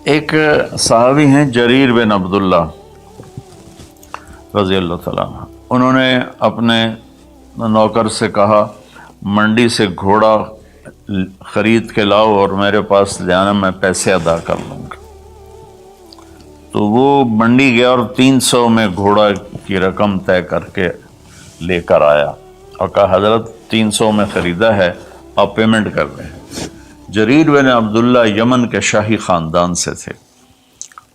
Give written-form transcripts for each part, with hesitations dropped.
ایک صحابی ہیں جریر بن عبداللہ رضی اللہ تعالیٰ عنہ، انہوں نے اپنے نوکر سے کہا منڈی سے گھوڑا خرید کے لاؤ اور میرے پاس لے آنا، میں پیسے ادا کر لوں گا۔ تو وہ منڈی گیا اور 300 میں گھوڑا کی رقم طے کر کے لے کر آیا اور کہا حضرت 300 میں خریدا ہے، آپ پیمنٹ کر دیں۔ جریر بن عبداللہ یمن کے شاہی خاندان سے تھے،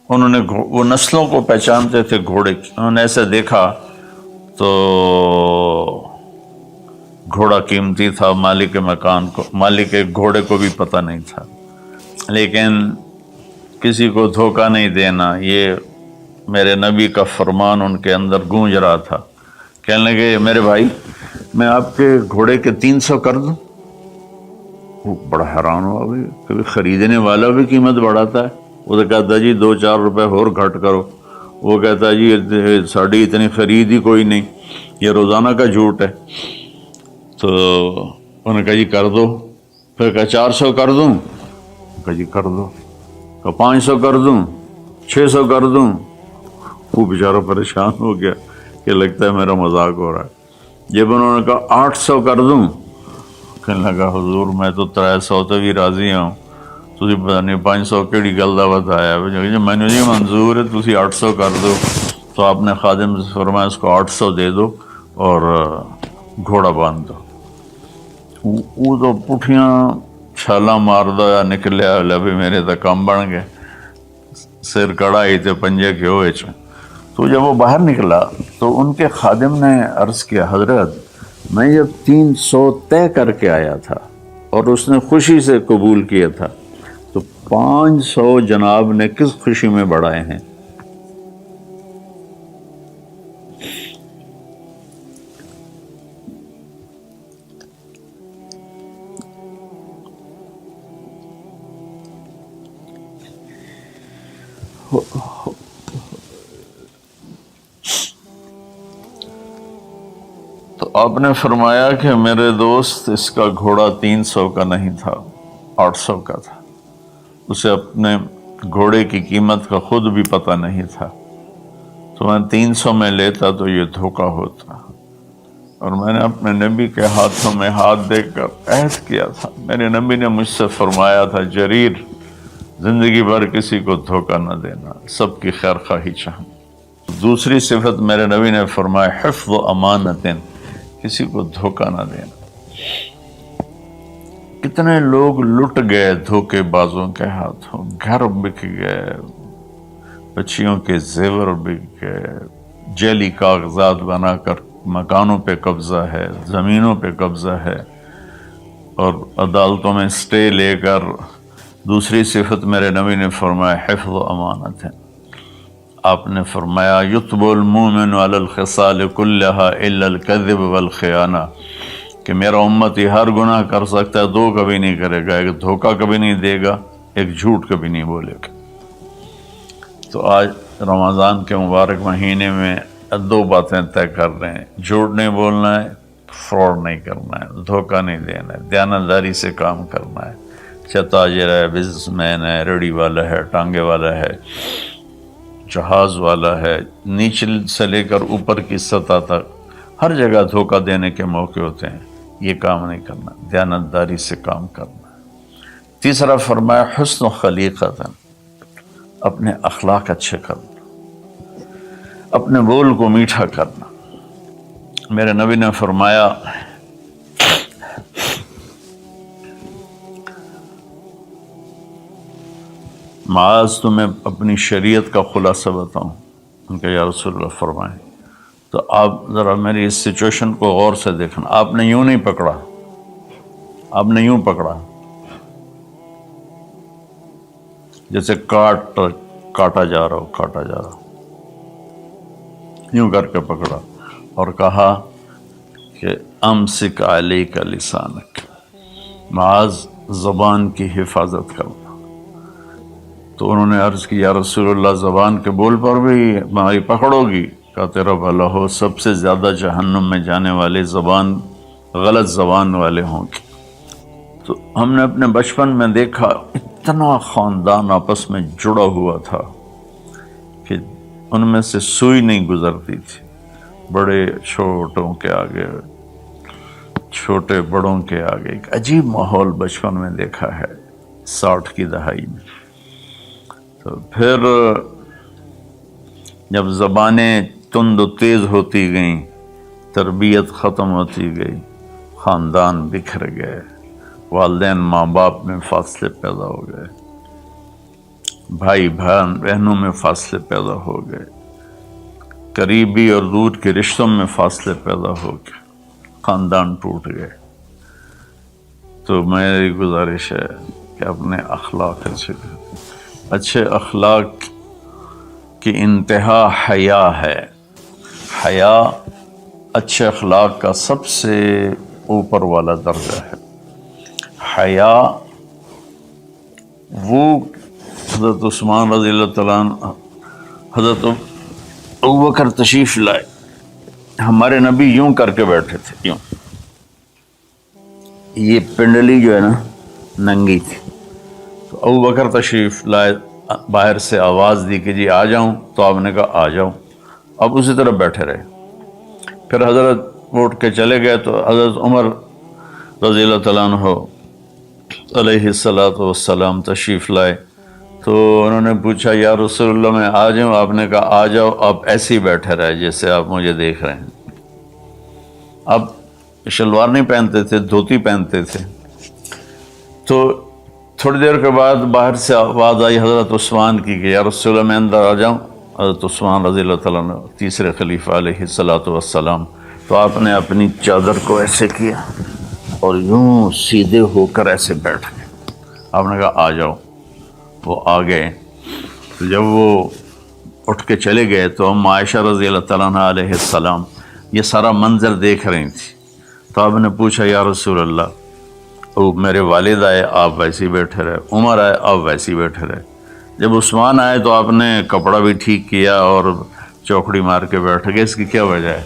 انہوں نے وہ نسلوں کو پہچانتے تھے گھوڑے کی، انہوں نے ایسے دیکھا تو گھوڑا قیمتی تھا، مالک مکان کو، مالک گھوڑے کو بھی پتہ نہیں تھا، لیکن کسی کو دھوکہ نہیں دینا، یہ میرے نبی کا فرمان ان کے اندر گونج رہا تھا۔ کہنے لگے میرے بھائی میں آپ کے گھوڑے کے 300 کر دوں؟ وہ بڑا حیران ہوا، بھی کبھی خریدنے والا بھی قیمت بڑھاتا ہے۔ وہ تو کہتا جی 2-4 روپے اور گھٹ کرو، وہ کہتا جی ساڑی اتنی خرید ہی کوئی نہیں، یہ روزانہ کا جھوٹ ہے۔ تو انہوں نے کہا جی کر دو، پھر کہا 400 کر دوں، کہا جی کر دو، کہا 500 کر دوں، 600 کر دوں۔ وہ بیچارہ پریشان ہو گیا کہ لگتا ہے میرا مذاق ہو رہا ہے۔ جب انہوں نے کہا 800 کر دوں، کہنے لگا حضور میں تو 300 تو بھی راضی ہوں، تسی پتہ نہیں 500 کیڑی گل دا بتایا، میں نے جی منظور ہے تسی 800 کر دو۔ تو آپ نے خادم سے فرمایا اس کو 800 دے دو اور گھوڑا باندھ دو۔ وہ تو پٹھیاں چھالاں ماردا ہوا نکلیا، لبے میرے تو کم بن گئے، سر کڑائی تے پنجے کے ہوئے چ۔ تو جب وہ باہر نکلا تو ان کے خادم نے عرض کیا حضرت میں جب 300 طے کر کے آیا تھا اور اس نے خوشی سے قبول کیا تھا، تو 500 جناب نے کس خوشی میں بڑھائے ہیں؟ تو آپ نے فرمایا کہ میرے دوست اس کا گھوڑا 300 کا نہیں تھا، 800 کا تھا، اسے اپنے گھوڑے کی قیمت کا خود بھی پتہ نہیں تھا، تو میں 300 میں لیتا تو یہ دھوکہ ہوتا، اور میں نے اپنے نبی کے ہاتھوں میں ہاتھ دے کر عہد کیا تھا، میرے نبی نے مجھ سے فرمایا تھا جریر زندگی بھر کسی کو دھوکہ نہ دینا، سب کی خیر خواہی چاہنا۔ دوسری صفت میرے نبی نے فرمایا حفظ و امانت، کسی کو دھوکہ نہ دینا۔ کتنے لوگ لٹ گئے دھوکے بازوں کے ہاتھوں، گھر بک گئے، بچیوں کے زیور بک گئے، جعلی کاغذات بنا کر مکانوں پہ قبضہ ہے، زمینوں پہ قبضہ ہے، اور عدالتوں میں سٹے لے کر۔ دوسری صفت میرے نبی نے فرمایا حفظ و امانت ہے، آپ نے فرمایا یتب المومن علی الخصال کلہا الا الکذب والخیانہ، کہ میرا امتی ہر گناہ کر سکتا ہے، 2 کبھی نہیں کرے گا، ایک دھوکہ کبھی نہیں دے گا، ایک جھوٹ کبھی نہیں بولے گا۔ تو آج رمضان کے مبارک مہینے میں 2 باتیں طے کر رہے ہیں، جھوٹ نہیں بولنا ہے، فراڈ نہیں کرنا ہے، دھوکہ نہیں دینا ہے، دیانتداری سے کام کرنا ہے، چاہے تاجر ہے، بزنس مین ہے، ریڑھی والا ہے، ٹانگے والا ہے، جہاز والا ہے، نیچے سے لے کر اوپر کی سطح تک ہر جگہ دھوکہ دینے کے موقع ہوتے ہیں، یہ کام نہیں کرنا، دیانتداری سے کام کرنا۔ تیسرا فرمایا حسن و خلیقت، اپنے اخلاق اچھے کرنا، اپنے بول کو میٹھا کرنا۔ میرے نبی نے فرمایا معاذ تمہیں اپنی شریعت کا خلاصہ بتاؤں؟ ان کا یا رسول اللہ فرمائیں۔ تو آپ ذرا میری اس سچویشن کو غور سے دیکھنا، آپ نے یوں نہیں پکڑا، آپ نے یوں پکڑا جیسے کاٹا جا رہا ہو، یوں کر کے پکڑا اور کہا کہ امسک علیک لسانک، معاذ زبان کی حفاظت کرنا۔ تو انہوں نے عرض کی یا رسول اللہ زبان کے بول پر بھی ہماری پکڑو گی؟ کہا تیرا بھلا ہو، سب سے زیادہ جہنم میں جانے والے غلط زبان والے ہوں گے۔ تو ہم نے اپنے بچپن میں دیکھا اتنا خاندان آپس میں جڑا ہوا تھا کہ ان میں سے سوئی نہیں گزرتی تھی، بڑے چھوٹوں کے آگے، چھوٹے بڑوں کے آگے۔ ایک عجیب ماحول بچپن میں دیکھا ہے 60 کی دہائی میں۔ تو پھر جب زبانیں تند و تیز ہوتی گئیں، تربیت ختم ہوتی گئی، خاندان بکھر گئے، والدین ماں باپ میں فاصلے پیدا ہو گئے، بھائی بہنوں میں فاصلے پیدا ہو گئے، قریبی اور دور کے رشتوں میں فاصلے پیدا ہو گئے، خاندان ٹوٹ گئے۔ تو میری گزارش ہے کہ اپنے اخلاق اچھے اخلاق کی انتہا حیا ہے۔ حیا اچھے اخلاق کا سب سے اوپر والا درجہ ہے۔ حیا وہ حضرت عثمان رضی اللہ تعالیٰ عنہ، حضرت ابوبکر تشریف لائے، ہمارے نبی یوں کر کے بیٹھے تھے، یوں، یہ پنڈلی جو ہے نا ننگی تھی، تو ابوبکر تشریف لائے، باہر سے آواز دی کہ جی آ جاؤں، تو آپ نے کہا آ جاؤ، اب اسی طرح بیٹھے رہے۔ پھر حضرت اٹھ کے چلے گئے تو حضرت عمر رضی اللہ تعالیٰ عنہ علیہ السلام تشریف لائے، تو انہوں نے پوچھا یا رسول اللہ میں آ جاؤں؟ آپ نے کہا آ جاؤ، آپ ایسے ہی بیٹھے رہے جیسے آپ مجھے دیکھ رہے ہیں۔ اب شلوار نہیں پہنتے تھے، دھوتی پہنتے تھے۔ تو تھوڑی دیر کے بعد باہر سے آواز آئی حضرت عثمان کی کہ یا رسول اللہ میں اندر آ جاؤں؟ حضرت عثمان رضی اللہ تعالیٰ عنہ تیسرے خلیفہ علیہ السلام، تو آپ نے اپنی چادر کو ایسے کیا اور یوں سیدھے ہو کر ایسے بیٹھ گئے۔ آپ نے کہا آ جاؤ، وہ آ گئے۔ تو جب وہ اٹھ کے چلے گئے تو ہم عائشہ رضی اللہ تعالیٰ عنہ علیہ السلام یہ سارا منظر دیکھ رہی تھی۔ تو آپ نے پوچھا یا رسول اللہ، وہ میرے والد آئے، آپ ویسے ہی بیٹھے رہے، عمر آئے، آپ ویسے ہی بیٹھے رہے، جب عثمان آئے تو آپ نے کپڑا بھی ٹھیک کیا اور چوکڑی مار کے بیٹھ گئے، اس کی کیا وجہ ہے؟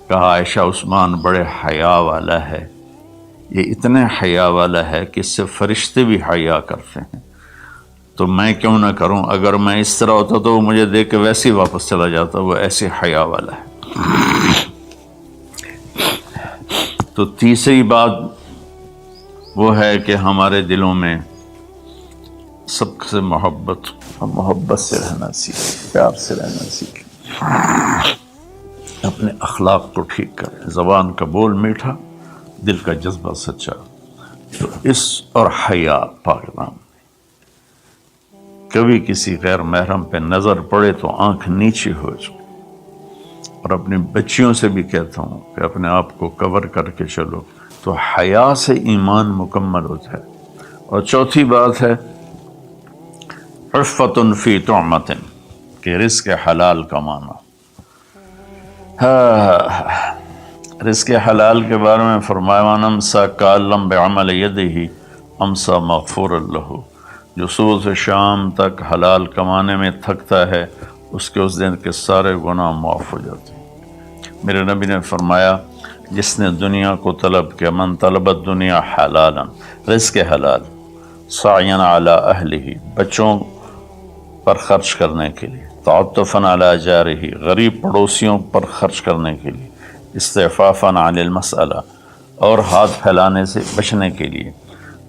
کہا عائشہ عثمان بڑے حیا والا ہے، یہ اتنے حیا والا ہے کہ اس سے فرشتے بھی حیا کرتے ہیں، تو میں کیوں نہ کروں؟ اگر میں اس طرح ہوتا تو وہ مجھے دیکھ کے ویسے ہی واپس چلا جاتا، وہ ایسے حیا والا ہے۔ تو تیسری بات وہ ہے کہ ہمارے دلوں میں سب سے محبت سے رہنا سیکھیں، پیار سے رہنا سیکھیں، اپنے اخلاق کو ٹھیک کریں، زبان کا بول میٹھا، دل کا جذبہ سچا۔ تو اس اور حیا پاک نام، کبھی کسی غیر محرم پہ نظر پڑے تو آنکھ نیچی ہو جائے۔ اور اپنی بچیوں سے بھی کہتا ہوں کہ اپنے آپ کو کور کر کے چلو، تو حیا سے ایمان مکمل ہوتا ہے۔ اور چوتھی بات ہے عفت فی طعمۃ، کہ رزق حلال کمانا۔ رزق حلال کے بارے میں فرمایا وَمَنْ أَمْسَكَ كَأَن بِعَمَلِ يَدِهِ أَمْسَى مَغْفُورًا لَهُ، جو صبح سے شام تک حلال کمانے میں تھکتا ہے، اس کے اس دن کے سارے گناہ معاف ہو جاتے ہیں۔ میرے نبی نے فرمایا جس نے دنیا کو طلب کیا، من طلب الدنیا حلالا، رزق حلال، سعیاً علی اہلہ، بچوں پر خرچ کرنے کے لیے، تعطفاً علی جارہ، غریب پڑوسیوں پر خرچ کرنے کے لیے، استعفافاً عن المسألہ، اور ہاتھ پھیلانے سے بچنے کے لیے۔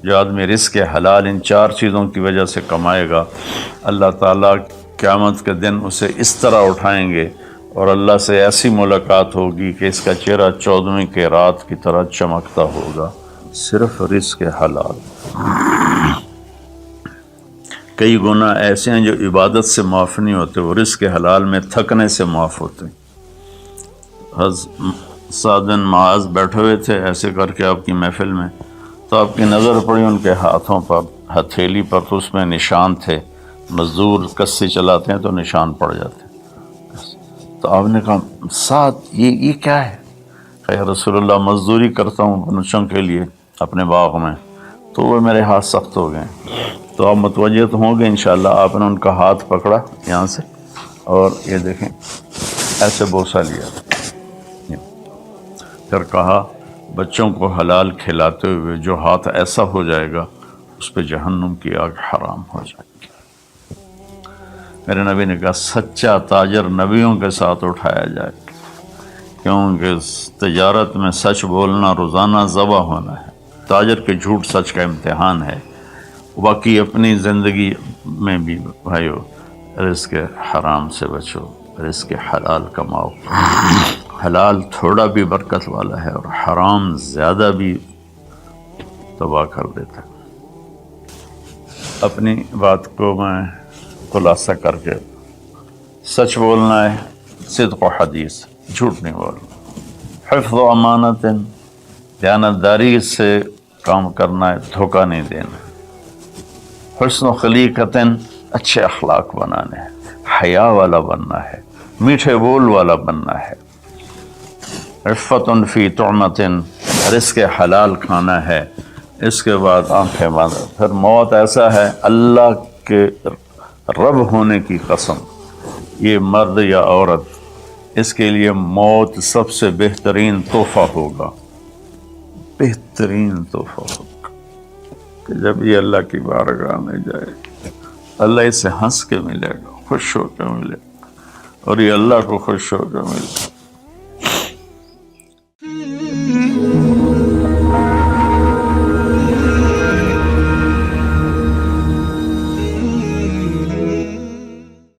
جو آدمی رزق حلال ان چار چیزوں کی وجہ سے کمائے گا، اللہ تعالیٰ قیامت کے دن اسے اس طرح اٹھائیں گے اور اللہ سے ایسی ملاقات ہوگی کہ اس کا چہرہ 14ویں کی رات کی طرح چمکتا ہوگا، صرف رزق حلال۔ کئی گناہ ایسے ہیں جو عبادت سے معاف نہیں ہوتے، وہ رزق حلال میں تھکنے سے معاف ہوتے ہیں۔ سعد بن معاذ بیٹھے ہوئے تھے ایسے کر کے آپ کی محفل میں، تو آپ کی نظر پڑی ان کے ہاتھوں پر، ہتھیلی پر، تو اس میں نشان تھے۔ مزدور کسی چلاتے ہیں تو نشان پڑ جاتے ہیں۔ تو آپ نے کہا سعد یہ کیا ہے؟ کہ یا رسول اللہ مزدوری کرتا ہوں بچوں کے لیے اپنے باغ میں، تو وہ میرے ہاتھ سخت ہو گئے۔ تو آپ متوجہ تو ہوں گے انشاءاللہ۔ آپ نے ان کا ہاتھ پکڑا یہاں سے اور یہ دیکھیں ایسے بوسہ لیا، پھر کہا بچوں کو حلال کھلاتے ہوئے جو ہاتھ ایسا ہو جائے گا اس پہ جہنم کی آگ حرام ہو جائے گی۔ میرے نبی نے کہا سچا تاجر نبیوں کے ساتھ اٹھایا جائے گا، کیونکہ تجارت میں سچ بولنا روزانہ ذبح ہونا ہے۔ تاجر کے جھوٹ سچ کا امتحان ہے۔ باقی اپنی زندگی میں بھی بھائیو رزق حرام سے بچو، رزق حلال کماؤ۔ حلال تھوڑا بھی برکت والا ہے اور حرام زیادہ بھی تباہ کر دیتا ہے۔ اپنی بات کو میں خلاصہ کر کے سچ بولنا ہے، صدق و حدیث، جھوٹ نہیں بولنا، حفظ و امانت، دیانتداری سے کام کرنا ہے، دھوکہ نہیں دینا، حسن و خلیقت، اچھے اخلاق بنانے ہیں، حیا والا بننا ہے، میٹھے بول والا بننا ہے، عفت فی طعمت، رزق حلال کھانا ہے۔ اس کے بعد آنکھیں بند، پھر موت ایسا ہے اللہ کے رب ہونے کی قسم، یہ مرد یا عورت، اس کے لیے موت سب سے بہترین تحفہ ہوگا، بہترین تحفہ ہوگا کہ جب یہ اللہ کی بارگاہ میں جائے اللہ اسے ہنس کے ملے گا، خوش ہو کے ملے گا، اور یہ اللہ کو خوش ہو کے ملے گا۔